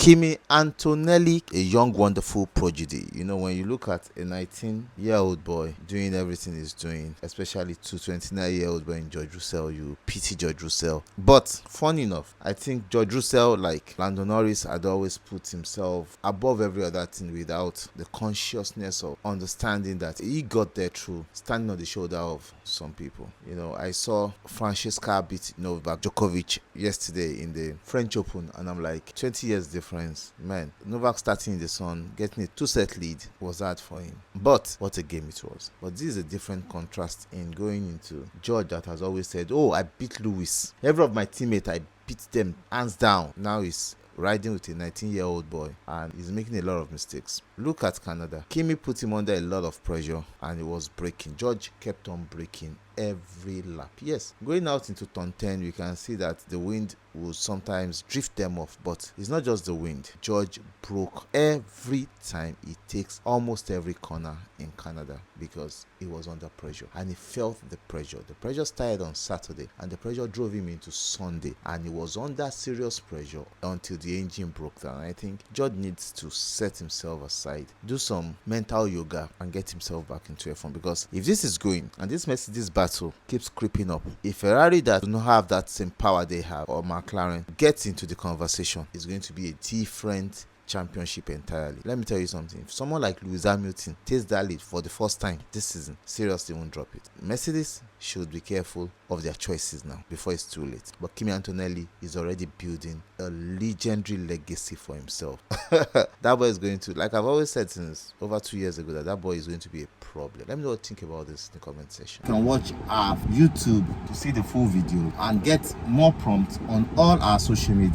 Kimi Antonelli, a young wonderful prodigy. You know, when you look at a 19-year-old boy doing everything he's doing, especially to 29-year-old boy in George Russell, you pity George Russell. But funny enough, I think George Russell, like Lando Norris, had always put himself above every other thing without the consciousness of understanding that he got there through standing on the shoulder of some people. You know, I saw Francesca beat Novak Djokovic yesterday in the French Open, and I'm like, 20 years difference, man. Novak starting in the sun, getting a 2-set lead was hard for him, but what a game it was. But this is a different contrast in going into George, that has always said, oh, I beat Lewis, every of my teammates, I beat them hands down. Now he's riding with a 19-year-old boy and he's making a lot of mistakes. Look at Canada. Kimi put him under a lot of pressure and he was breaking. George kept on breaking every lap. Yes, going out into turn 10, we can see that the wind will sometimes drift them off, but it's not just the wind. George broke every time he takes almost every corner in Canada because he was under pressure and he felt the pressure. The pressure started on Saturday and the pressure drove him into Sunday, and he was under serious pressure until the engine broke down. I think George needs to set himself aside, do some mental yoga and get himself back into F1, because if this is going and this Mercedes battle keeps creeping up, if Ferrari that do not have that same power they have, or McLaren gets into the conversation, it's going to be a different championship entirely. Let me tell you something. If someone like Lewis Hamilton takes that lead for the first time this season, seriously won't drop it. Mercedes should be careful of their choices now before it's too late. But Kimi Antonelli is already building a legendary legacy for himself. That boy is going to, like I've always said since over 2 years ago, that boy is going to be a problem. Let me know what you think about this in the comment section. You can watch our YouTube to see the full video and get more prompts on all our social media.